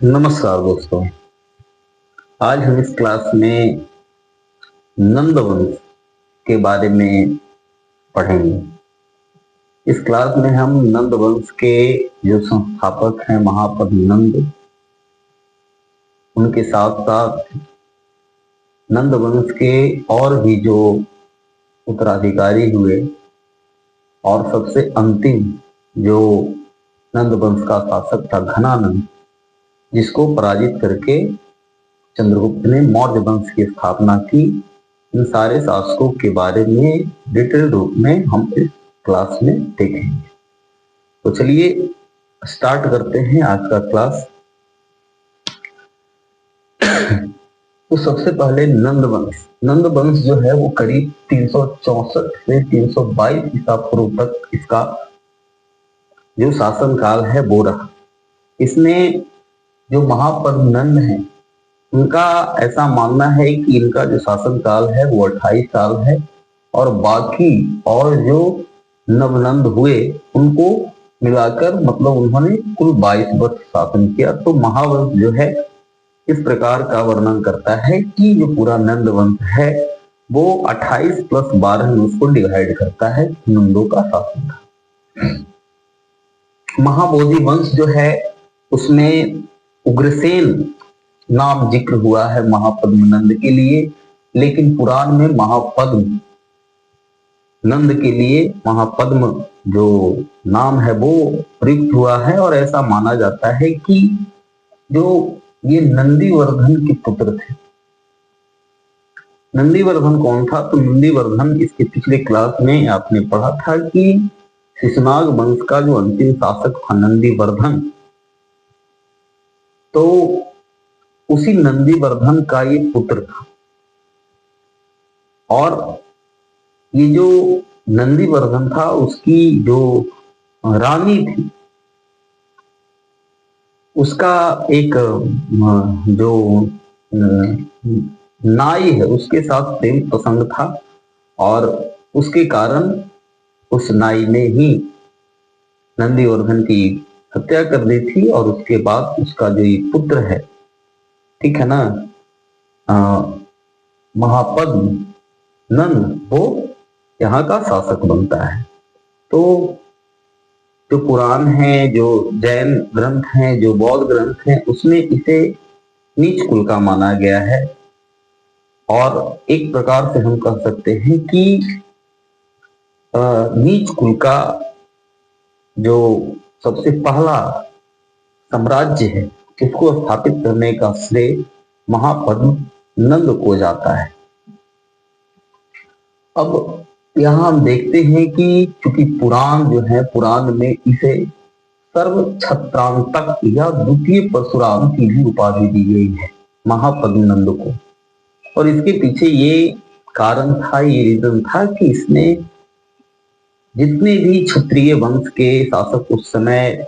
नमस्कार दोस्तों। आज हम इस क्लास में नंद वंश के बारे में पढ़ेंगे। इस क्लास में हम नंद वंश के जो संस्थापक हैं महापद नंद, उनके साथ साथ नंद वंश के और भी जो उत्तराधिकारी हुए और सबसे अंतिम जो नंद वंश का शासक था घनानंद, जिसको पराजित करके चंद्रगुप्त ने मौर्य वंश की स्थापना की। इन सारे शासकों के बारे में डिटेल रूप में हम इस क्लास में देखेंगे। तो चलिए स्टार्ट करते हैं आज का क्लास। तो सबसे पहले नंद वंश जो है वो करीब 364 से 322 ईसा पूर्व तक इसका जो शासन काल है वो रहा। इसमें जो महापद नंद है उनका ऐसा मानना है कि इनका जो शासन काल है वो 28 साल है और बाकी और जो नवनंद हुए उनको मिलाकर मतलब उन्होंने कुल 22 वर्ष शासन किया। तो महावंश जो है इस प्रकार का वर्णन करता है कि जो पूरा नंद वंश है वो 28 + 12 में उसको डिवाइड करता है नंदों का शासन का। महाबोधि वंश जो है उसमें उग्रसेन नाम जिक्र हुआ है महापद्म नंद के लिए, लेकिन पुराण में महापद्म नंद के लिए महापद्म जो नाम है वो प्रयुक्त हुआ है। और ऐसा माना जाता है कि जो ये नंदीवर्धन के पुत्र थे। नंदीवर्धन कौन था? तो नंदीवर्धन इसके पिछले क्लास में आपने पढ़ा था कि शिशुनाग वंश का जो अंतिम शासक था नंदीवर्धन, तो उसी नंदीवर्धन का ये पुत्र था। और ये जो नंदीवर्धन था उसकी जो रानी थी उसका एक जो नाई है उसके साथ प्रेम प्रसंग था और उसके कारण उस नाई ने ही नंदीवर्धन की हत्या कर दी थी। और उसके बाद उसका जो ये पुत्र है, ठीक है ना, महापद्म नंद, वो यहाँ का शासक बनता है। तो जो पुराण है, जो जैन ग्रंथ हैं, जो बौद्ध ग्रंथ हैं, उसमें इसे नीच कुल का माना गया है। और एक प्रकार से हम कह सकते हैं कि नीच कुल का जो सबसे पहला साम्राज्य है उसको स्थापित करने का श्रेय महापद्म नंद को जाता है। अब यहाँ हम देखते हैं कि चूंकि पुराण जो है, पुराण में इसे सर्व छत्रांतक या द्वितीय परशुराम की भी उपाधि दी गई है महापद्म नंद को। और इसके पीछे ये कारण था, ये रीजन था कि इसने जितने भी क्षत्रिय वंश के शासक उस समय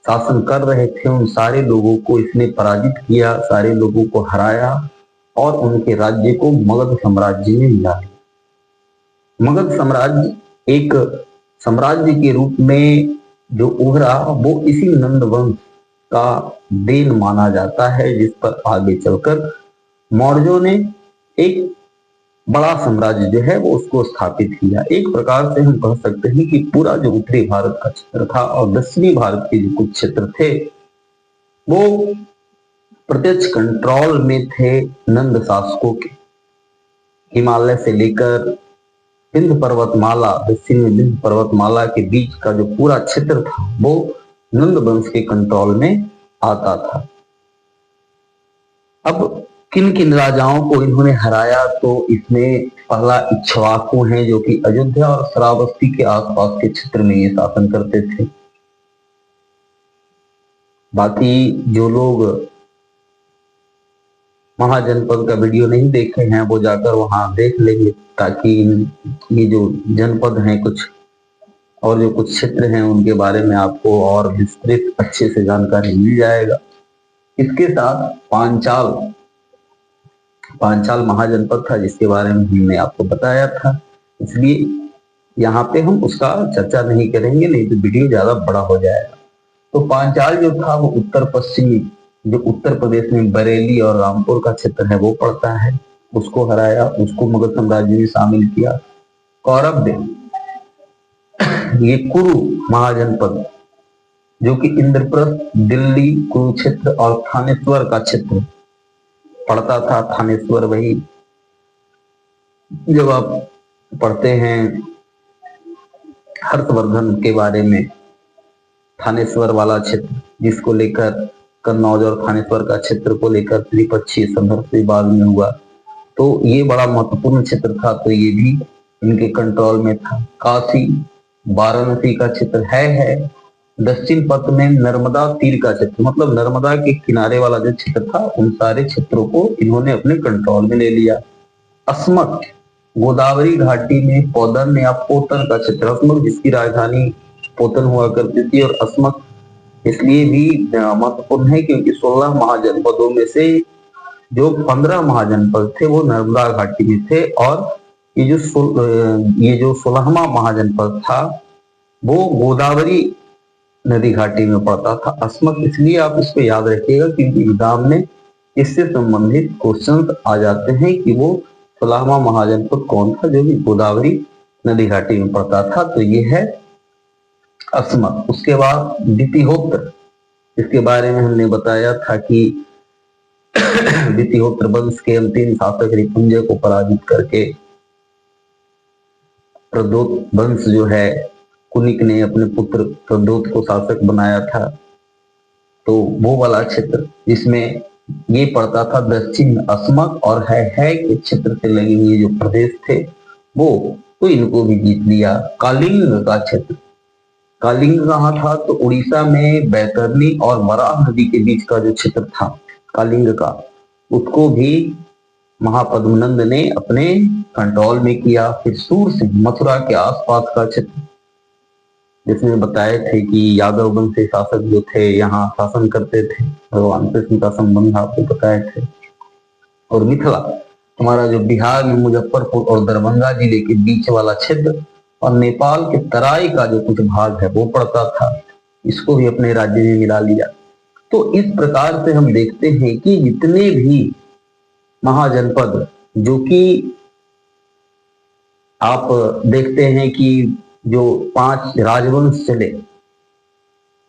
शासन कर रहे थे उन सारे लोगों को इसने पराजित किया, सारे लोगों को हराया और उनके राज्य को मगध साम्राज्य में मिला। मगध साम्राज्य एक साम्राज्य के रूप में जो उभरा वो इसी नंद वंश का देन माना जाता है, जिस पर आगे चलकर मौर्यों ने एक बड़ा साम्राज्य जो है वो उसको स्थापित किया। एक प्रकार से हम कह सकते हैं कि पूरा जो उत्तरी भारत का क्षेत्र था और दक्षिणी भारत के जो कुछ क्षेत्र थे वो प्रत्यक्ष कंट्रोल में थे नंद शासकों के। हिमालय से लेकर विंध्य पर्वतमाला, दक्षिण में विंध्य पर्वतमाला के बीच का जो पूरा क्षेत्र था वो नंद वंश के कंट्रोल में आता था। अब किन किन राजाओं को इन्होंने हराया? तो इसमें पहला इक्ष्वाकु हैं जो कि अयोध्या और श्रावस्ती के आसपास के क्षेत्र में ये शासन करते थे। बाकी जो लोग महाजनपद का वीडियो नहीं देखे हैं वो जाकर वहां देख लेंगे, ताकि ये जो जनपद हैं कुछ और जो कुछ क्षेत्र हैं उनके बारे में आपको और विस्तृत अच्छे से जानकारी मिल जाएगा। इसके साथ पांचाल महाजनपद था जिसके बारे में हमने आपको बताया था, इसलिए यहाँ पे हम उसका चर्चा नहीं करेंगे, नहीं तो वीडियो ज्यादा बड़ा हो जाएगा। तो पांचाल जो था वो उत्तर पश्चिमी, जो उत्तर प्रदेश में बरेली और रामपुर का क्षेत्र है वो पड़ता है, उसको हराया, उसको मगध साम्राज्य में शामिल किया। कौरव ने ये कुरु महाजनपद, जो कि इंद्रप्रस्थ, दिल्ली, कुरुक्षेत्र और थानेश्वर का क्षेत्र पड़ता था। थानेश्वर वही जब आप पढ़ते हैं हर्षवर्धन के बारे में, थानेश्वर वाला क्षेत्र जिसको लेकर कन्नौज और थानेश्वर का क्षेत्र को लेकर त्रिपक्षीय संघर्ष विवाद में हुआ, तो ये बड़ा महत्वपूर्ण क्षेत्र था, तो ये भी इनके कंट्रोल में था। काशी, वाराणसी का क्षेत्र है। दक्षिण पथ में नर्मदा तीर का क्षेत्र, मतलब नर्मदा के किनारे वाला जो क्षेत्र था, उन सारे क्षेत्रों को इन्होंने अपने कंट्रोल में ले लिया। अस्मक, गोदावरी घाटी में पौधन या पोतन का क्षेत्र, अस्मक जिसकी राजधानी पोतन हुआ करती थी, और अस्मक इसलिए भी महत्वपूर्ण है क्योंकि 16 महाजनपदों में से जो 15 महाजनपद थे वो नर्मदा घाटी में थे, और ये जो 16वां महाजनपद था वो गोदावरी नदी घाटी में पड़ता था। अस्मक इसलिए आप इसको याद रखिएगा क्योंकि एग्जाम में इससे संबंधित क्वेश्चंस आ जाते हैं कि वो 16वां महाजनपद कौन था जो कि गोदावरी नदी घाटी में पड़ता था, तो ये है अस्मक। उसके बाद वितिहोत्र, इसके बारे में हमने बताया था कि वितिहोत्र वंश के अंतिम शासक रिपुंजय को पराजित करके प्रदोत वंश जो है, कुनिक ने अपने पुत्र प्रदोत को शासक बनाया था, तो वो वाला क्षेत्र जिसमें ये पड़ता था दक्षिण में अस्मक और है के क्षेत्र से लगे हुए जो प्रदेश थे वो, तो इनको भी जीत लिया। कालिंग का क्षेत्र, कालिंग कहाँ था, तो उड़ीसा में बैतरनी और वराह नदी के बीच का जो क्षेत्र था कालिंग का, उसको भी महापद्मनंद ने अपने कंट्रोल में किया। फिर सूरसिंह, मथुरा के आसपास का क्षेत्र, जिसमें बताए थे कि यादव वंश के शासक जो थे यहाँ शासन करते थे, भगवान कृष्ण का संबंध आपको बताए थे। और मिथिला, हमारा जो बिहार में मुजफ्फरपुर और दरभंगा जिले के बीच वाला क्षेत्र, और नेपाल के तराई का जो कुछ भाग है वो पड़ता था, इसको भी अपने राज्य में मिला लिया। तो इस प्रकार से हम देखते हैं कि जितने भी महाजनपद, जो कि आप देखते हैं कि जो 5 राजवंश चले,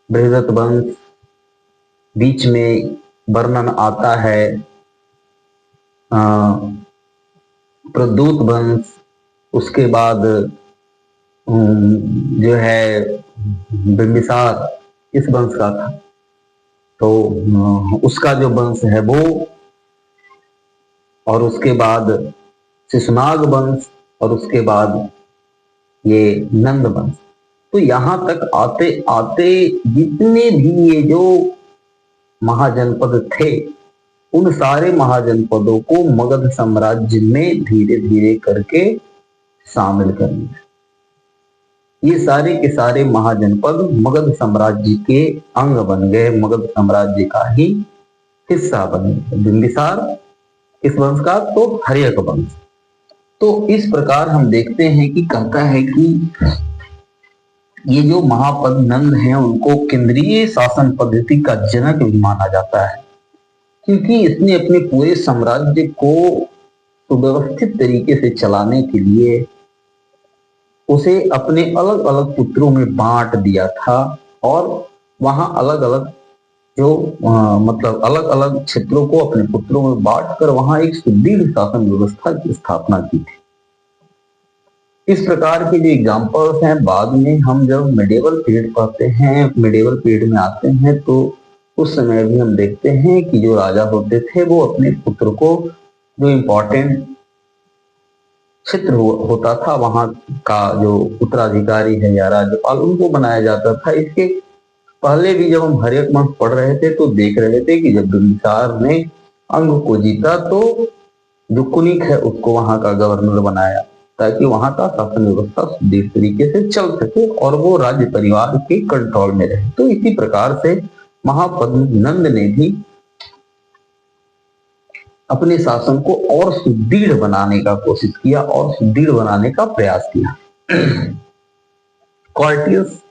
बृहदत्त वंश, बीच में वर्णन आता है प्रदूत वंश, उसके बाद जो है बिंबिसार इस वंश का था, तो उसका जो वंश है वो, और उसके बाद शिशुनाग वंश, और उसके बाद ये नंद वंश। तो यहां तक आते आते जितने भी ये जो महाजनपद थे, उन सारे महाजनपदों को मगध साम्राज्य में धीरे धीरे करके शामिल कर लिया। ये सारे के सारे महाजनपद मगध साम्राज्य के अंग बन गए, मगध साम्राज्य का ही हिस्सा बन गए। बिंबिसार इस वंश का, तो हर्यक वंश। तो इस प्रकार हम देखते हैं कि कहता है कि ये जो महापद्मनंद हैं उनको केंद्रीय शासन पद्धति का जनक भी माना जाता है, क्योंकि इसने अपने पूरे साम्राज्य को सुव्यवस्थित तरीके से चलाने के लिए उसे अपने अलग अलग पुत्रों में बांट दिया था, और वहां अलग अलग जो मतलब अलग अलग क्षेत्रों को अपने पुत्रों में बांटकर वहां एक सुदृढ़ शासन व्यवस्था की स्थापना की थी। इस प्रकार के जो एग्जाम्पल्स हैं, बाद में हम जब मेडिवल पीरियड पढ़ते हैं, मेडिवल पीरियड में आते हैं, तो उस समय भी हम देखते हैं कि जो राजा होते थे वो अपने पुत्र को जो इम्पोर्टेंट क्षेत्र होता था वहां का जो उत्तराधिकारी है या राज्यपाल, उनको बनाया जाता था। इसके पहले भी जब हम हर्यक वंश पढ़ रहे थे तो देख रहे थे कि जब बिंबिसार ने अंग को जीता तो जो कुनिक है उसको वहां का गवर्नर बनाया, ताकि वहां का शासन व्यवस्था सुदृढ़ तरीके से चल सके और वो राज्य परिवार के कंट्रोल में रहे। तो इसी प्रकार से महापद्मनंद ने भी अपने शासन को और सुदृढ़ बनाने का कोशिश किया और सुदृढ़ बनाने का प्रयास किया। कॉर्टियस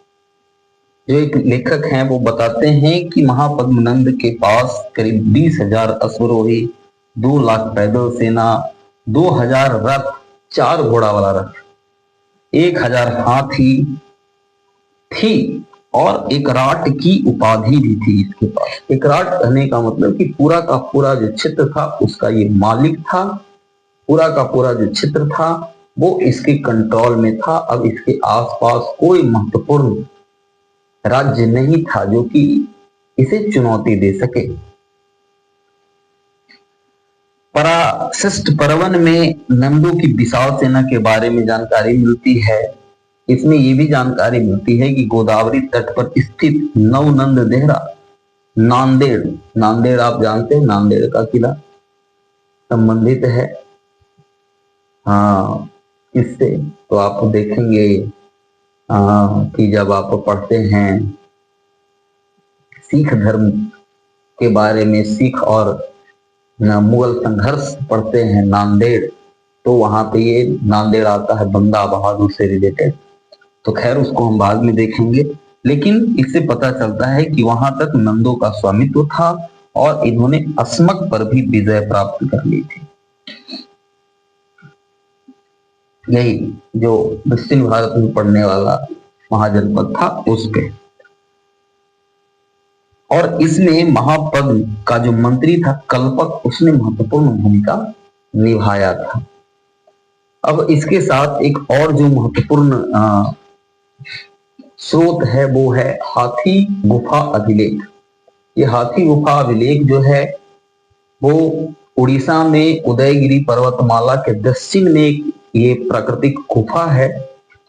जो एक लेखक हैं वो बताते हैं कि महापद्मनंद के पास करीब 20,000 अश्वरोही, 2 लाख पैदल सेना, 2,000 रथ, 4 घोड़ा वाला रथ, 1,000 हाथी थी और एकराट की उपाधि भी थी इसके पास। एकराट कहने का मतलब कि पूरा का पूरा जो क्षेत्र था उसका ये मालिक था, पूरा का पूरा जो क्षेत्र था वो इसके कंट्रोल में था। अब इसके आसपास कोई महत्वपूर्ण राज्य नहीं था जो कि इसे चुनौती दे सके। पराशिष्ट पर्वन में नंदों की विशाल सेना के बारे में जानकारी मिलती है। इसमें यह भी जानकारी मिलती है कि गोदावरी तट पर स्थित नवनंद देहरा, नांदेड़, नांदेड़ आप जानते हैं, नांदेड़ का किला संबंधित है हाँ इससे। तो आप देखेंगे कि जब आप पढ़ते हैं सिख धर्म के बारे में, सिख और मुगल संघर्ष पढ़ते हैं नांदेड़, तो वहां पे ये नांदेड़ आता है बंदा बहादुर से रिलेटेड। तो खैर उसको हम बाद में देखेंगे, लेकिन इससे पता चलता है कि वहां तक नंदों का स्वामित्व था और इन्होंने अस्मक पर भी विजय प्राप्त कर ली थी। यही जो दक्षिण भारत में पड़ने वाला महाजनपद था उस पे। और इसमें महापद का जो मंत्री था कल्पक, उसने महत्वपूर्ण भूमिका निभाया था। अब इसके साथ एक और जो महत्वपूर्ण स्रोत है वो है हाथी गुफा अभिलेख। ये हाथी गुफा अभिलेख जो है वो उड़ीसा में उदयगिरी पर्वतमाला के दक्षिण में ये प्राकृतिक गुफा है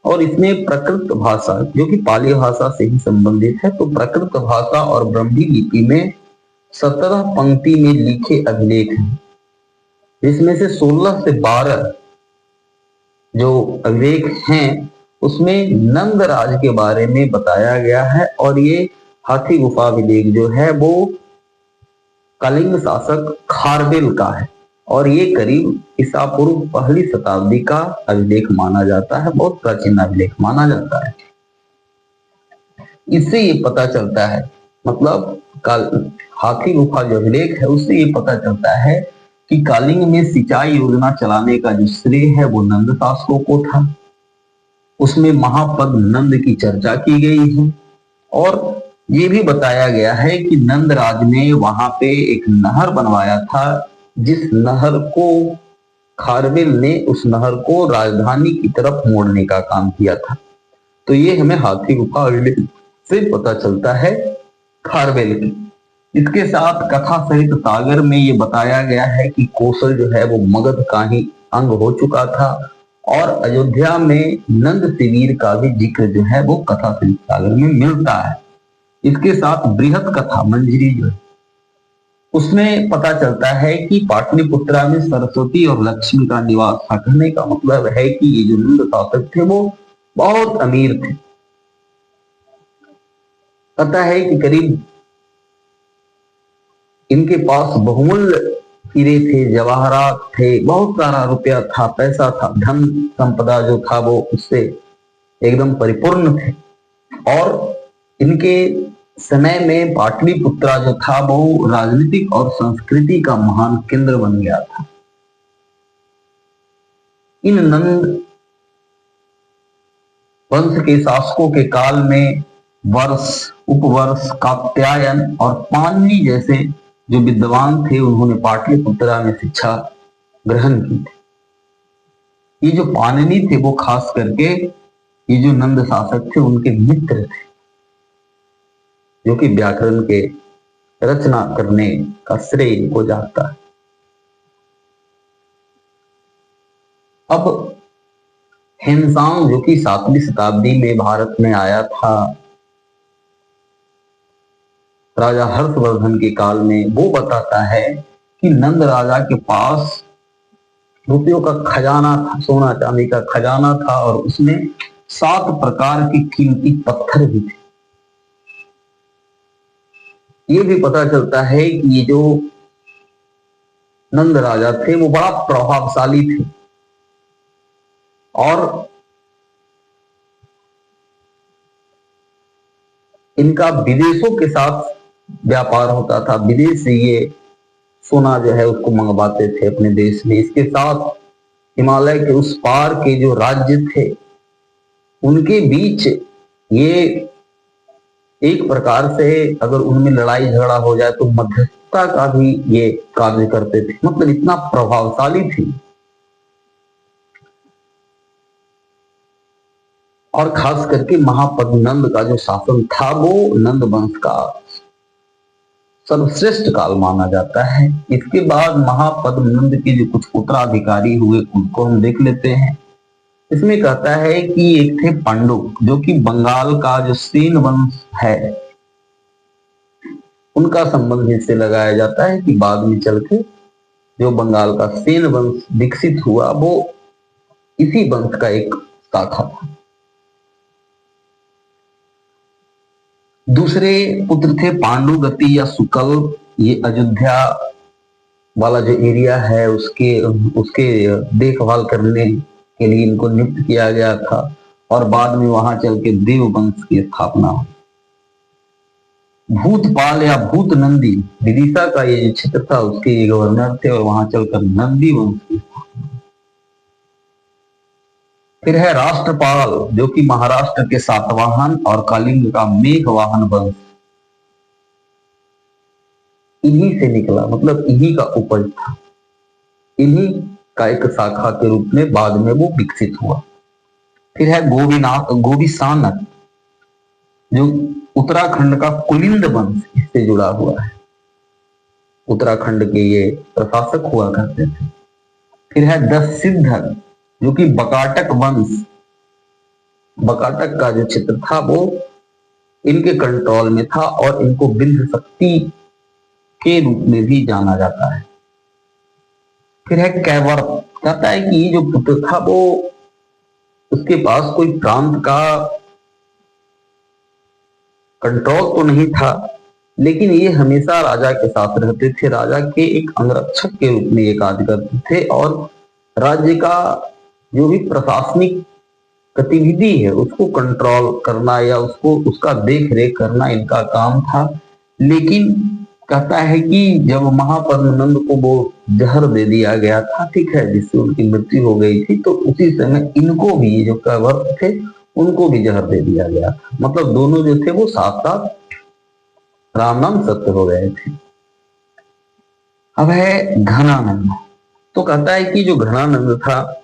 और इसमें प्रकृत भाषा जो कि पाली भाषा से ही संबंधित है, तो प्रकृत भाषा और ब्रह्मी लिपि में 17 पंक्ति में लिखे अभिलेख हैं, जिसमें से 16 से 12 जो अभिलेख हैं उसमें नंदराज के बारे में बताया गया है। और ये हाथी गुफा अभिलेख जो है वो कलिंग शासक खारवेल का है और ये करीब ईसा पूर्व पहली शताब्दी का अभिलेख माना जाता है, बहुत प्राचीन अभिलेख माना जाता है। इससे ये पता चलता है, मतलब हाथी गुफा जो अभिलेख है उससे ये पता चलता है कि कालिंग में सिंचाई योजना चलाने का जो श्रेय है वो नंद शासकों को था। उसमें महापद नंद की चर्चा की गई है और ये भी बताया गया है कि नंदराज ने वहां पे एक नहर बनवाया था, जिस नहर को खारवेल ने उस नहर को राजधानी की तरफ मोड़ने का काम किया था। तो ये हमें हाथी गुफा अभिलेख से पता चलता है खारवेल की। इसके साथ कथा सहित सागर में ये बताया गया है कि कौशल जो है वो मगध का ही अंग हो चुका था और अयोध्या में नंद शिविर का भी जिक्र जो है वो कथा सहित सागर में मिलता है। इसके साथ बृहत कथा मंजरी जो है उसमें पता चलता है कि पाटलिपुत्रा में सरस्वती और लक्ष्मी का निवास था। कहने का मतलब है कि ये जो नंद शासक थे वो बहुत अमीर थे। पता है कि करीब इनके पास बहुमूल्य हीरे थे, जवाहरात थे, बहुत सारा रुपया था, पैसा था, धन संपदा जो था वो उससे एकदम परिपूर्ण थे। और इनके समय में पाटलिपुत्रा जो था वो राजनीतिक और संस्कृति का महान केंद्र बन गया था। इन नंद वंश के शासकों के काल में वर्ष, उपवर्ष, कात्यायन और पाणिनि जैसे जो विद्वान थे उन्होंने पाटलिपुत्रा में शिक्षा ग्रहण की थी। ये जो पाणिनि थे वो खास करके ये जो नंद शासक थे उनके मित्र थे, जो कि व्याकरण के रचना करने का श्रेय को जाता है। अब हिंसांग जो कि 7वीं शताब्दी में भारत में आया था राजा हर्षवर्धन के काल में, वो बताता है कि नंद राजा के पास रुपयों का खजाना था, सोना चांदी का खजाना था और उसमें 7 प्रकार के कीमती पत्थर भी थे। ये भी पता चलता है कि ये जो नंद राजा थे वो बड़ा प्रभावशाली थे और इनका विदेशों के साथ व्यापार होता था, विदेश से ये सोना जो है उसको मंगवाते थे अपने देश में। इसके साथ हिमालय के उस पार के जो राज्य थे उनके बीच ये एक प्रकार से अगर उनमें लड़ाई झगड़ा हो जाए तो मध्यस्थता का भी ये कार्य करते थे, मतलब इतना प्रभावशाली थी। और खास करके महापद्मनंद का जो शासन था वो नंद वंश का सर्वश्रेष्ठ काल माना जाता है। इसके बाद महापद्मनंद के जो कुछ उत्तराधिकारी हुए उनको हम देख लेते हैं। इसमें कहता है कि एक थे पांडु, जो कि बंगाल का जो सेन वंश है उनका संबंध इससे लगाया जाता है कि बाद में चल के जो बंगाल का सेन वंश विकसित हुआ वो इसी वंश का एक शाखा था। दूसरे पुत्र थे पांडु गति या सुकल। ये अयोध्या वाला जो एरिया है उसके उसके देखभाल करने के लिए इनको नियुक्त किया गया था और बाद में वहां चल के देव वंश की स्थापना हुई। भूतपाल या भूत नंदी विदिशा का ये क्षेत्र था उसके ये गवर्नर थे और वहां चलकर नंदी वंश की। फिर है राष्ट्रपाल, जो कि महाराष्ट्र के सातवाहन और कलिंग का मेघवाहन वंश इन्हीं से निकला, मतलब इन्हीं का उपज था। इन्हीं का एक शाखा के रूप में बाद में वो विकसित हुआ। फिर है गोविसानक, जो उत्तराखंड का कुलिंद वंश इससे जुड़ा हुआ है। उत्तराखंड के ये प्रशासक हुआ करते थे। फिर है दस्सिद्धर, जो कि बकाटक वंश, बकाटक का जो क्षेत्र था वो इनके कंट्रोल में था और इनको विंध्य शक्ति के रूप में भी जाना जाता है। फिर है कैवर, कहता है कि जो पुत्र था वो उसके पास कोई प्रांत का कंट्रोल तो नहीं था, लेकिन ये हमेशा राजा के साथ रहते थे, राजा के एक अंगरक्षक के रूप में ये कार्य करते थे और राज्य का जो भी प्रशासनिक गतिविधि है उसको कंट्रोल करना या उसको उसका देख रेख करना इनका काम था। लेकिन कहता है कि जब महापद्मनंद को वो जहर दे दिया गया था, ठीक है, जिससे उनकी मृत्यु हो गई थी, तो उसी समय इनको भी जो कैवर्त थे उनको भी जहर दे दिया गया था। मतलब दोनों जो थे वो साथ साथ राम नाम सत्य हो गए थे। अब है घनानंद, तो कहता है कि जो घनानंद था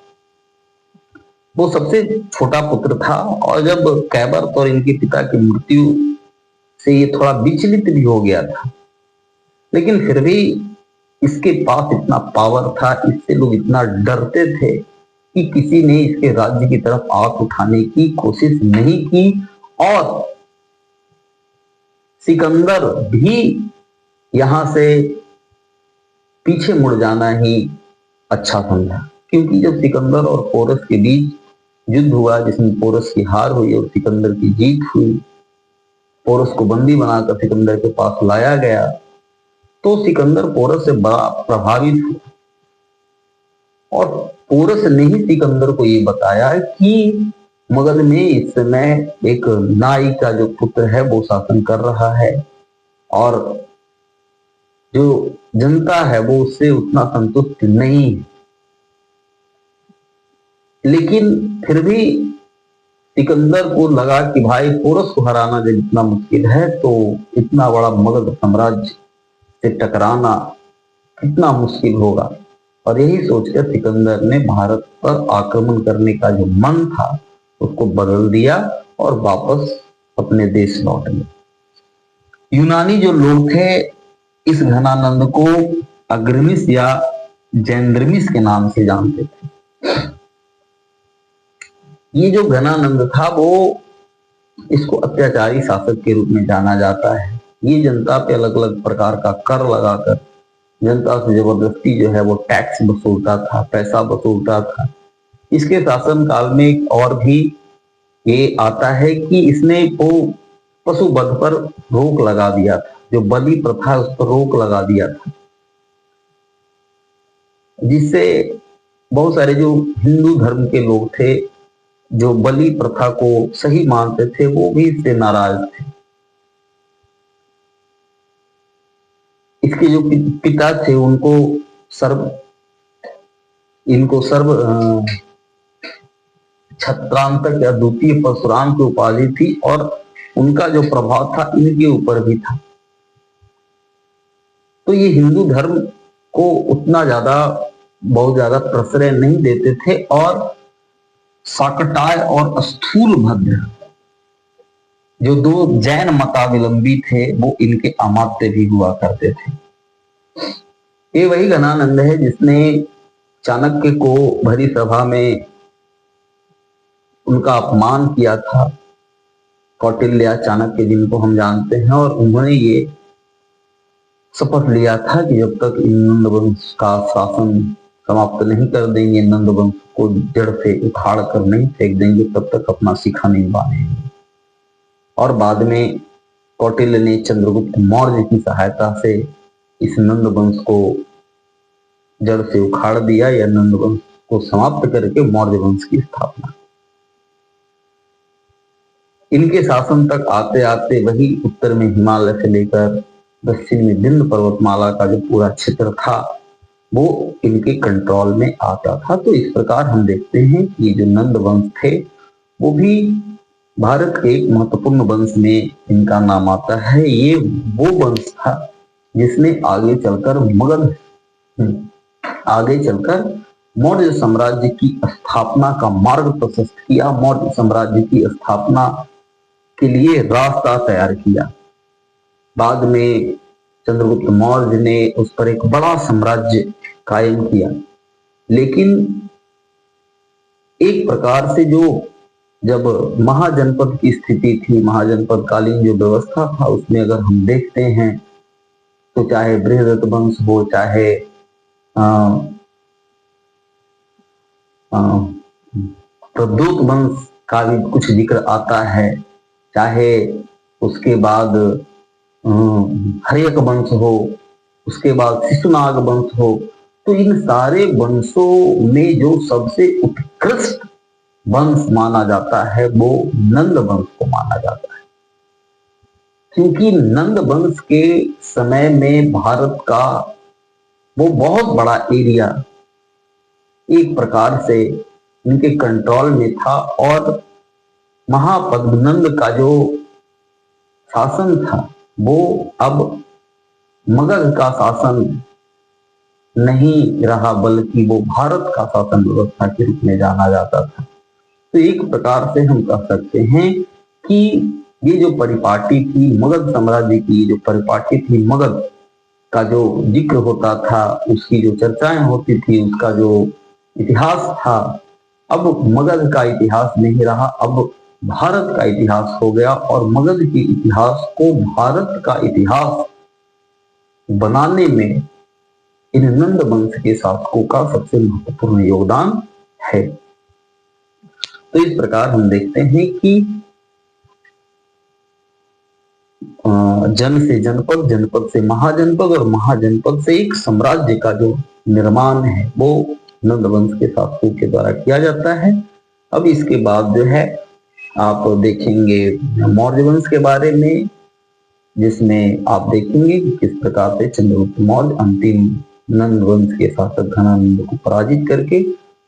वो सबसे छोटा पुत्र था और जब कैवर्त और इनके पिता की मृत्यु से ये थोड़ा विचलित भी हो गया था, लेकिन फिर भी इसके पास इतना पावर था, इससे लोग इतना डरते थे कि किसी ने इसके राज्य की तरफ आंख उठाने की कोशिश नहीं की और सिकंदर भी यहां से पीछे मुड़ जाना ही अच्छा समझा। क्योंकि जब सिकंदर और पोरस के बीच युद्ध हुआ जिसमें पोरस की हार हुई और सिकंदर की जीत हुई, पोरस को बंदी बनाकर सिकंदर के पास लाया गया, तो सिकंदर पोरस से बड़ा प्रभावित हुआ और पोरस ने ही सिकंदर को ये बताया कि मगध में इस समय एक नाई का जो पुत्र है वो शासन कर रहा है और जो जनता है वो उससे उतना संतुष्ट नहीं है। लेकिन फिर भी सिकंदर को लगा कि भाई पोरस को हराना जब इतना मुश्किल है तो इतना बड़ा मगध साम्राज्य से टकराना कितना मुश्किल होगा, और यही सोचकर सिकंदर ने भारत पर आक्रमण करने का जो मन था उसको बदल दिया और वापस अपने देश लौट गए। यूनानी जो लोग थे इस घनानंद को अग्रमिस या जैंद्रमिस के नाम से जानते थे। ये जो घनानंद था वो इसको अत्याचारी शासक के रूप में जाना जाता है। ये जनता पे अलग अलग प्रकार का कर लगाकर जनता से जबरदस्ती जो है वो टैक्स वसूलता था, पैसा वसूलता था। इसके शासन काल में एक और भी ये आता है कि इसने वो पशु वध पर रोक लगा दिया था, जो बलि प्रथा उस पर रोक लगा दिया था, जिससे बहुत सारे जो हिंदू धर्म के लोग थे जो बलि प्रथा को सही मानते थे वो भी इससे नाराज थे। इसके जो पिता थे इनको सर्व छत्रांतक या द्वितीय परशुराम की उपाधि थी और उनका जो प्रभाव था इनके ऊपर भी था। तो ये हिंदू धर्म को उतना बहुत ज्यादा प्रश्रय नहीं देते थे और शाकटाय और स्थूलभद्र जो दो जैन मतावलंबी थे वो इनके अमात्य भी हुआ करते थे। ये वही गणानंद है जिसने चाणक्य को भरी सभा में उनका अपमान किया था, कौटिल्य चाणक्य जिनको हम जानते हैं, और उन्होंने ये शपथ लिया था कि जब तक इन नंद वंश का शासन समाप्त नहीं कर देंगे, नंद वंश को जड़ से उखाड़ कर नहीं फेंक देंगे, तब तक अपना शिखा नहीं बांधेंगे। और बाद में कौटिल्य ने चंद्रगुप्त मौर्य की सहायता से इस नंद वंश को जड़ से उखाड़ दिया या नंद वंश को समाप्त करके मौर्य वंश की स्थापना। इनके शासन तक आते आते वही उत्तर में हिमालय से लेकर दक्षिण में विंध्य पर्वतमाला का जो पूरा क्षेत्र था वो इनके कंट्रोल में आता था। तो इस प्रकार हम देखते हैं कि ये जो नंद वंश थे वो भी भारत के एक महत्वपूर्ण वंश में इनका नाम आता है। ये वो वंश था जिसने आगे चलकर मौर्य साम्राज्य की स्थापना का मार्ग प्रशस्त किया, मौर्य साम्राज्य की स्थापना के लिए रास्ता तैयार किया। बाद में चंद्रगुप्त मौर्य ने उस पर एक बड़ा साम्राज्य कायम किया, लेकिन एक प्रकार से जब महाजनपद की स्थिति थी, महाजनपद कालीन जो व्यवस्था था, उसमें अगर हम देखते हैं तो चाहे बृहदत्त वंश हो, चाहे प्रद्योत वंश का भी कुछ जिक्र आता है, चाहे उसके बाद हर्यक वंश हो, उसके बाद शिशुनाग वंश हो, तो इन सारे वंशों में जो सबसे उत्कृष्ट वंश माना जाता है वो नंद वंश को माना जाता है। क्योंकि नंद वंश के समय में भारत का वो बहुत बड़ा एरिया एक प्रकार से इनके कंट्रोल में था और महापद्मनंद का जो शासन था वो अब मगध का शासन नहीं रहा, बल्कि वो भारत का शासन व्यवस्था के रूप में जाना जाता था। तो एक प्रकार से हम कह सकते हैं कि ये जो परिपाटी थी मगध साम्राज्य की, जो परिपाटी थी मगध का जो जिक्र होता था, उसकी जो चर्चाएं होती थी, उसका जो इतिहास था, अब मगध का इतिहास नहीं रहा, अब भारत का इतिहास हो गया। और मगध के इतिहास को भारत का इतिहास बनाने में इन नंद वंश के शासकों का सबसे महत्वपूर्ण योगदान है। तो इस प्रकार हम देखते हैं कि जन से जनपद, जनपद से महाजनपद और महाजनपद से एक साम्राज्य का जो निर्माण है वो नंद वंश के शासकों के द्वारा किया जाता है। अब इसके बाद जो है आप देखेंगे मौर्य वंश के बारे में, जिसमें आप देखेंगे कि किस प्रकार से चंद्रगुप्त मौर्य अंतिम नंद वंश के शासक घनानंद को पराजित करके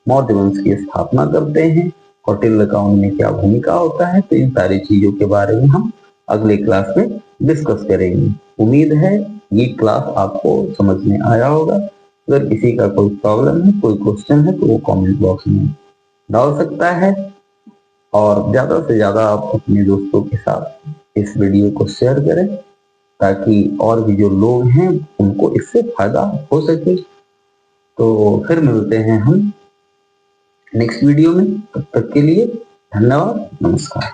मौर्य वंश की स्थापना करते हैं। कौटिल्य का उनमें क्या भूमिका होता है, तो इन सारी चीजों के बारे में हम अगले क्लास में डिस्कस करेंगे। उम्मीद है ये क्लास आपको समझ में आया होगा। अगर किसी का कोई प्रॉब्लम है, कोई क्वेश्चन है, तो वो कमेंट बॉक्स में डाल सकता है और ज्यादा से ज्यादा आप अपने दोस्तों के साथ इस वीडियो को शेयर करें ताकि और भी जो लोग हैं उनको इससे फायदा हो सके। तो फिर मिलते हैं हम नेक्स्ट वीडियो में, तब तक के लिए धन्यवाद, नमस्कार।